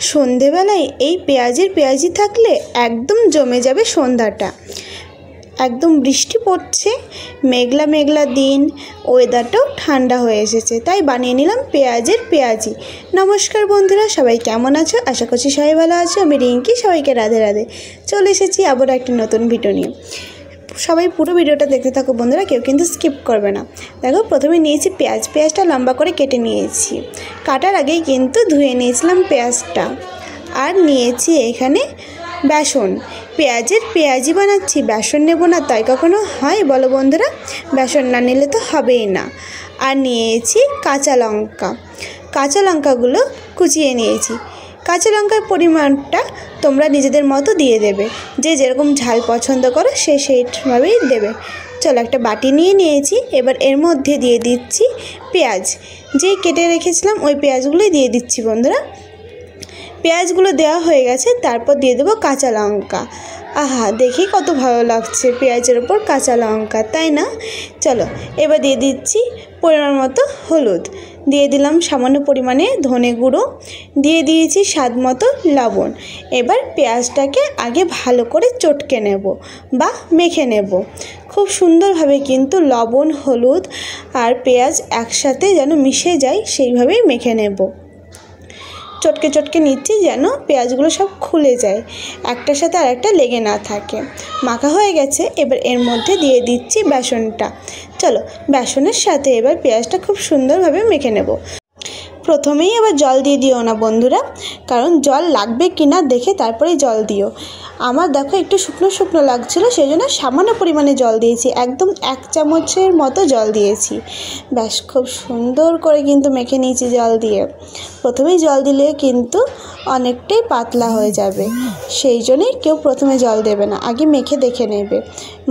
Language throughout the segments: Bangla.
সন্ধেবেলায় এই পেঁয়াজি থাকলে একদম জমে যাবে সন্ধ্যাটা। একদম বৃষ্টি পড়ছে, মেঘলা মেঘলা দিন, ওয়েদারটাও ঠান্ডা হয়ে এসেছে, তাই বানিয়ে নিলাম পেঁয়াজি। নমস্কার বন্ধুরা, সবাই কেমন আছো? আশা করছি সবাই ভালো আছো। আমি রিঙ্কি, সবাইকে রাধে রাধে। চলে এসেছি আবার একটি নতুন ভিডিও নিয়ে। সবাই পুরো ভিডিওটা দেখতে থাকো বন্ধুরা, কেউ কিন্তু স্কিপ করবে না। দেখো, প্রথমে নিয়েছি পেঁয়াজটা লম্বা করে কেটে নিয়েছি। কাটার আগেই কিন্তু ধুয়ে নিয়েছিলাম পেঁয়াজটা। আর নিয়েছি এখানে বেসন। পেঁয়াজি বানাচ্ছি, বেসন নেব না তাই কখনো হয় বলো বন্ধুরা? বেসন না নিলে তো হবেই না। আর নিয়েছি কাঁচা লঙ্কাগুলো কুচিয়ে নিয়েছি। কাঁচা লঙ্কার পরিমাণটা তোমরা নিজেদের মতো দিয়ে দেবে, যে যেরকম ঝাল পছন্দ করো সেইভাবেই দেবে। চলো, একটা বাটি নিয়েছি। এবার এর মধ্যে দিয়ে দিচ্ছি পেঁয়াজ। যেই কেটে রেখেছিলাম ওই পেঁয়াজগুলোই দিয়ে দিচ্ছি বন্ধুরা। পেঁয়াজগুলো দেওয়া হয়ে গেছে, তারপর দিয়ে দেবো কাঁচা লঙ্কা। আহা, দেখি কত ভালো লাগছে পেঁয়াজের ওপর কাঁচা লঙ্কা, তাই না? চলো, এবার দিয়ে দিচ্ছি পরিমাণ মতো হলুদ, দিয়ে দিলাম সামান্য পরিমাণে ধনে গুঁড়ো, দিয়ে দিয়েছি স্বাদ মতো লবণ। এবার পেঁয়াজটাকে আগে ভালো করে চটকে নেব বা মেখে নেব। খুব সুন্দরভাবে কিন্তু লবণ, হলুদ আর পেঁয়াজ একসাথে যেন মিশে যায় সেইভাবেই মেখে নেব। চটকে নিচ্ছি যেন পেঁয়াজগুলো সব খুলে যায়, একটার সাথে আরেকটা লেগে না থাকে। মাখা হয়ে গেছে, এবার এর মধ্যে দিয়ে দিচ্ছি বেসনটা। চলো, বেসনের সাথে এবার পেঁয়াজটা খুব সুন্দরভাবে মেখে নেব। প্রথমেই আবার জল দিয়ে দিও না বন্ধুরা, কারণ জল লাগবে কি না দেখে তারপরেই জল দিও। আমার দেখো একটু শুকনো লাগছিলো, সেই জন্য সামান্য পরিমাণে জল দিয়েছি, একদম 1 চামচের মতো জল দিয়েছি। ব্যাস, খুব সুন্দর করে কিন্তু মেখে নিয়েছি জল দিয়ে। প্রথমেই জল দিলে কিন্তু অনেকটাই পাতলা হয়ে যাবে, সেই জন্যই কেউ প্রথমে জল দেবে না, আগে মেখে দেখে নেবে।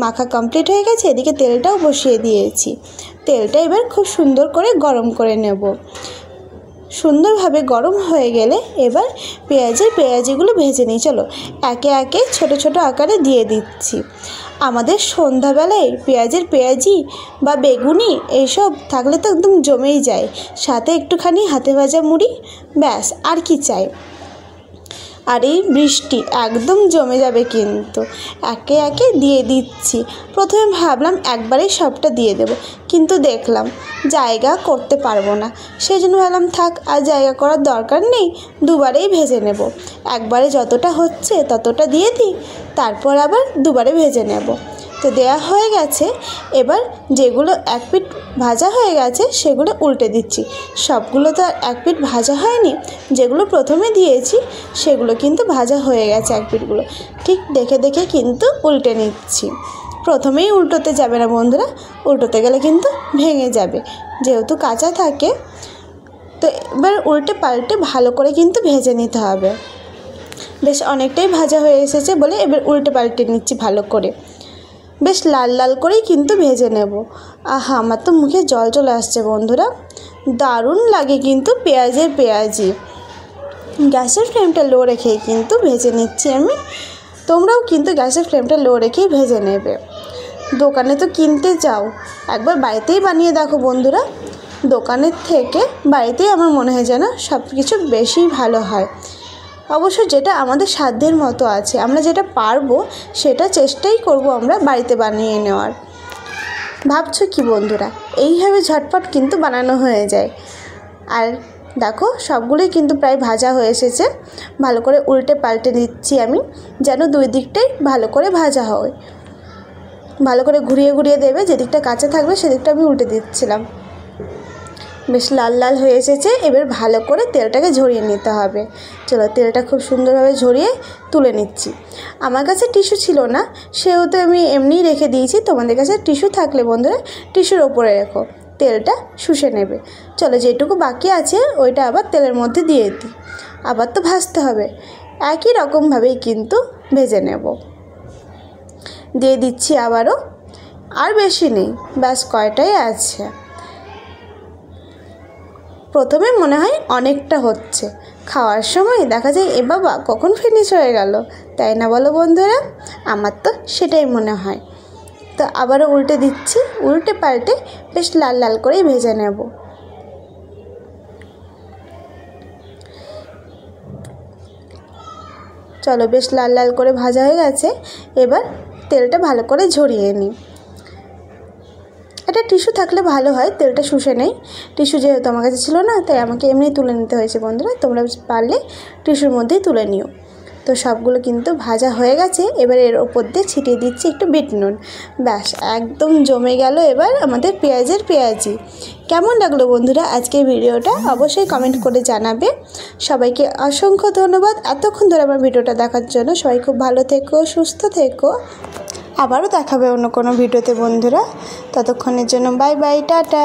মাখা কমপ্লিট হয়ে গেছে, এদিকে তেলটাও বসিয়ে দিয়েছি। তেলটা এবার খুব সুন্দর করে গরম করে নেব। সুন্দরভাবে গরম হয়ে গেলে এবার পেঁয়াজিগুলো ভেজে নিই। চলো, একে একে ছোট আকারে দিয়ে দিচ্ছি। আমাদের সন্ধ্যাবেলায় পেঁয়াজি বা বেগুনি এইসব থাকলে তো একদম জমেই যায়, সাথে একটুখানি হাতে ভাজা মুড়ি, ব্যাস আর কি চাই। আর এই বৃষ্টি একদম জমে যাবে কিন্তু। একে একে দিয়ে দিচ্ছি। প্রথমে ভাবলাম একবারেই সবটা দিয়ে দেব, কিন্তু দেখলাম জায়গা করতে পারবো না, সেই জন্য ভাবলাম থাক, আর জায়গা করার দরকার নেই, দুবারেই ভেজে নেব। একবারে যতটা হচ্ছে ততটা দিয়ে দিই, তারপর আবার দুবারে ভেজে নেব। তো দেয়া হয়ে গেছে। এবার যেগুলো এক পিঠ ভাজা হয়ে গেছে সেগুলো উল্টে দিচ্ছি। সবগুলো তো আর এক পিঠ ভাজা হয়নি, যেগুলো প্রথমে দিয়েছি সেগুলো কিন্তু ভাজা হয়ে গেছে এক পিঠগুলো। ঠিক দেখে কিন্তু উল্টে নিচ্ছি। প্রথমেই উল্টোতে যাবে না বন্ধুরা, উল্টোতে গেলে কিন্তু ভেঙে যাবে, যেহেতু কাঁচা থাকে। তো এবার উল্টে পাল্টে ভালো করে কিন্তু ভেজে নিতে হবে। বেশ অনেকটাই ভাজা হয়ে এসেছে বলে এবার উল্টে পাল্টে নিচ্ছি ভালো করে। বেশ লাল করেই কিন্তু ভেজে নেব। আহা, আমার তো মুখে জল চলে আসছে বন্ধুরা, দারুণ লাগে কিন্তু পেঁয়াজি। গ্যাসের ফ্লেমটা লো রেখেই কিন্তু ভেজে নিচ্ছি আমি। তোমরাও কিন্তু গ্যাসের ফ্লেমটা লো রেখেই ভেজে নেবে। দোকানে তো কিনতে যাও, একবার বাড়িতেই বানিয়ে দেখো বন্ধুরা। দোকানের থেকে বাড়িতেই আমার মনে হয় যেন সব কিছু বেশি ভালো হয়। অবশ্য যেটা আমাদের সাধ্যের মতো আছে, আমরা যেটা পারবো সেটা চেষ্টাই করব আমরা বাড়িতে বানিয়ে নেওয়ার। ভাবছো কি বন্ধুরা? এইভাবে ঝটপট কিন্তু বানানো হয়ে যায়। আর দেখো, সবগুলোই কিন্তু প্রায় ভাজা হয়ে এসেছে। ভালো করে উল্টে পাল্টে দিচ্ছি আমি, যেন দুই দিকটাই ভালো করে ভাজা হয়। ভালো করে ঘুরিয়ে দেবে, যেদিকটা কাঁচা থাকবে সেদিকটা আমি উল্টে দিচ্ছিলাম। বেশ লাল হয়ে এসেছে। এবার ভালো করে তেলটাকে ঝরিয়ে নিতে হবে। চলো, তেলটা খুব সুন্দরভাবে ঝরিয়ে তুলে নিচ্ছি। আমার কাছে টিস্যু ছিল না, সেহেতু আমি এমনিই রেখে দিয়েছি। তোমাদের কাছে টিস্যু থাকলে বন্ধুরা টিস্যুর ওপরে রেখো, তেলটা শুষে নেবে। চলো, যেটুকু বাকি আছে ওইটা আবার তেলের মধ্যে দিয়ে দিই। আবার তো ভাজতে হবে, একই রকমভাবেই কিন্তু ভেজে নেব। দিয়ে দিচ্ছি আবারও, আর বেশি নেই, ব্যাস কয়টাই আছে। প্রথমে মনে হয় অনেকটা হচ্ছে, খাওয়ার সময় দেখা যায় এ বাবা কখন ফিনিশ হয়ে গেল, তাই না বলো বন্ধুরা? আমার তো সেটাই মনে হয়। তো আবারও উল্টে দিচ্ছি, উল্টে পাল্টে বেশ লাল করেই ভেজে নেব। চলো বেশ লাল লাল করে ভাজা হয়ে গেছে, এবার তেলটা ভালো করে ঝরিয়ে নিই। এটা টিস্যু থাকলে ভালো হয়, তেলটা শুষে নেই। টিস্যু যেহেতু আমার কাছে ছিল না, তাই আমাকে এমনি তুলে নিতে হয়েছে। বন্ধুরা তোমরা পারলে টিস্যুর মধ্যেই তুলে নিও। তো সবগুলো কিন্তু ভাজা হয়ে গেছে, এবার এর ওপর দিয়ে ছিটিয়ে দিচ্ছি একটু বিট নুন। ব্যাস একদম জমে গেল এবার আমাদের পেঁয়াজের পেঁয়াজি। কেমন লাগলো বন্ধুরা আজকের ভিডিওটা অবশ্যই কমেন্ট করে জানাবে। সবাইকে অসংখ্য ধন্যবাদ এতক্ষণ ধরে আমার ভিডিওটা দেখার জন্য। সবাই খুব ভালো থেকো, সুস্থ থেকো। আবারও দেখাবে অন্য কোনো ভিডিওতে বন্ধুরা। ততক্ষণের জন্য বাই বাই, টাটা।